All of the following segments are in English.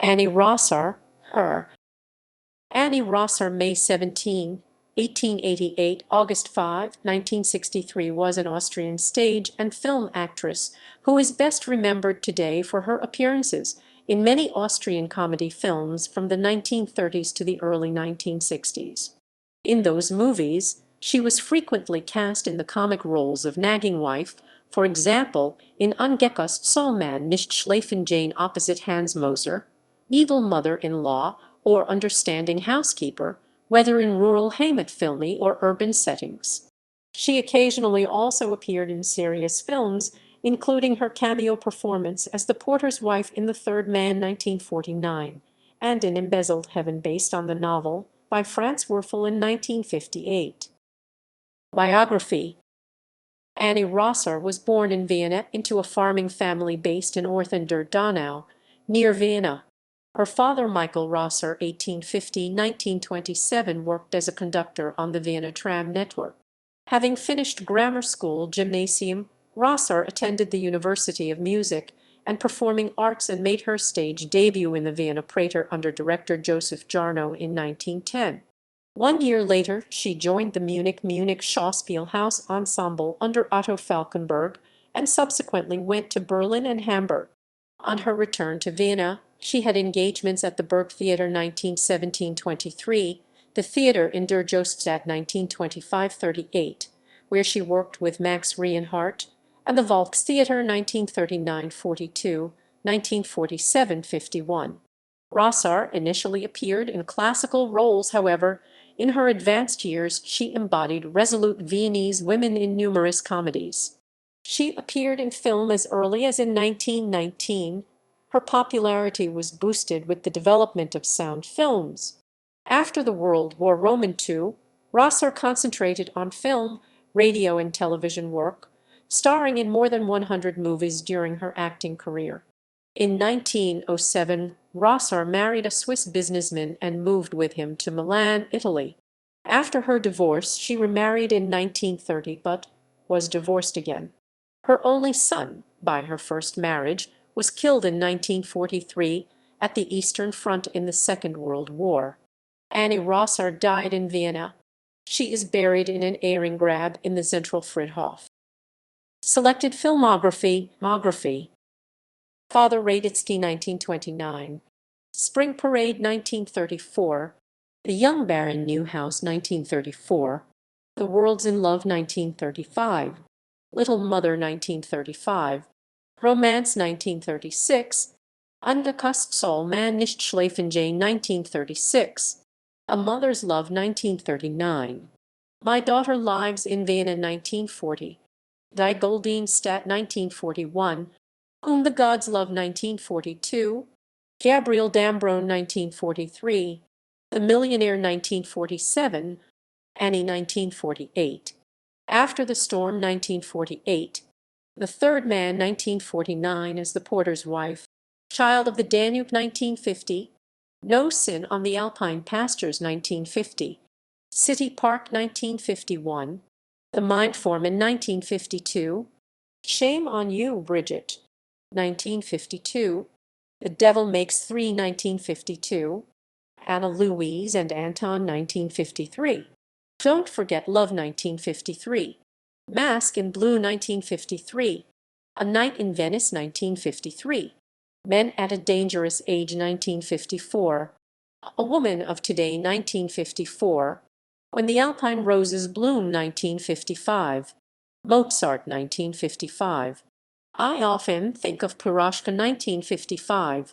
Annie Rosar, her. Annie Rosar, May 17, 1888, August 5, 1963, was an Austrian stage and film actress who is best remembered today for her appearances in many Austrian comedy films from the 1930s to the early 1960s. In those movies, she was frequently cast in the comic roles of nagging wife, for example, in Ungeküsst, soll, nicht, schlafen, Jane opposite Hans Moser, evil mother-in-law, or understanding housekeeper, whether in rural Heimatfilme or urban settings. She occasionally also appeared in serious films, including her cameo performance as the porter's wife in The Third Man 1949, and in Embezzled Heaven based on the novel by Franz Werfel in 1958. Biography. Annie Rosar was born in Vienna into a farming family based in Orthen der Donau, near Vienna. Her father, Michael Rosar (1850–1927), worked as a conductor on the Vienna tram network. Having finished grammar school gymnasium, Rosar attended the University of Music and Performing Arts and made her stage debut in the Vienna Prater under director Joseph Jarno in 1910. 1 year later, she joined the Munich Schauspielhaus Ensemble under Otto Falkenberg and subsequently went to Berlin and Hamburg. On her return to Vienna, she had engagements at the Burgtheater 1917–23, the theater in Der Joststadt 1925–38, where she worked with Max Reinhardt, and the Volkstheater 1939–42, 1947–51. Rosar initially appeared in classical roles, however. In her advanced years, she embodied resolute Viennese women in numerous comedies. She appeared in film as early as in 1919. Her popularity was boosted with the development of sound films. After the World War II, Rosar concentrated on film, radio, and television work, starring in more than 100 movies during her acting career. In 1907, Rosar married a Swiss businessman and moved with him to Milan, Italy. After her divorce, she remarried in 1930 but was divorced again. Her only son, by her first marriage, was killed in 1943 at the Eastern Front in the Second World War. Annie Rosar died in Vienna. She is buried in an Ehrengrab in the Zentralfriedhof. Selected filmography. Father Radetzky 1929, Spring Parade 1934, The Young Baron Neuhaus 1934, The World's in Love 1935, Little Mother 1935, Romance 1936, Ungeküsst, soll, nicht, schlafen, Jane 1936, A Mother's Love 1939, My Daughter Lives in Vienna 1940, Die Goldene Stadt 1941, Whom the Gods Love 1942, Gabriel Dambrone 1943, The Millionaire 1947, Annie 1948, After the Storm 1948, The Third Man 1949 as the porter's wife, Child of the Danube 1950, No Sin on the Alpine Pastures 1950, City Park 1951, The Mind Foreman 1952, Shame on You, Bridget 1952, The Devil Makes Three 1952, Anna Louise and Anton 1953, Don't Forget Love 1953, Mask in Blue 1953, A Night in Venice 1953, Men at a Dangerous Age 1954, A Woman of Today 1954, When the Alpine Roses Bloom 1955, Mozart 1955, I Often Think of Piroshka 1955,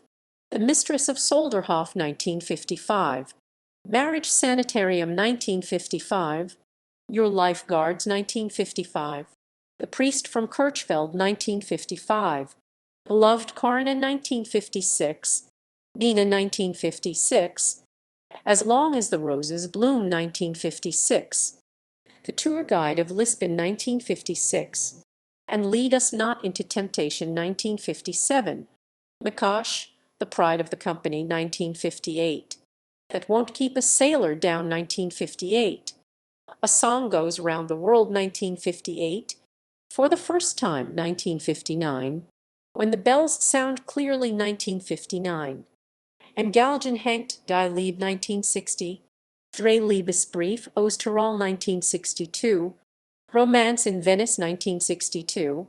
The Mistress of Solderhof 1955, Marriage Sanitarium 1955, Your Lifeguards 1955, The Priest from Kirchfeld 1955, Beloved Karenin 1956, Nina 1956, As Long as the Roses Bloom 1956, The Tour Guide of Lisbon 1956, and Lead Us Not into Temptation 1957, Mikosh, The Pride of the Company 1958, That Won't Keep a Sailor Down 1958, A Song Goes Round the World 1958, For the First Time 1959, When the Bells Sound Clearly 1959, Entgalgen hängt die Liebe 1960, Drei Liebesbrief aus Tirol 1962, Romance in Venice 1962,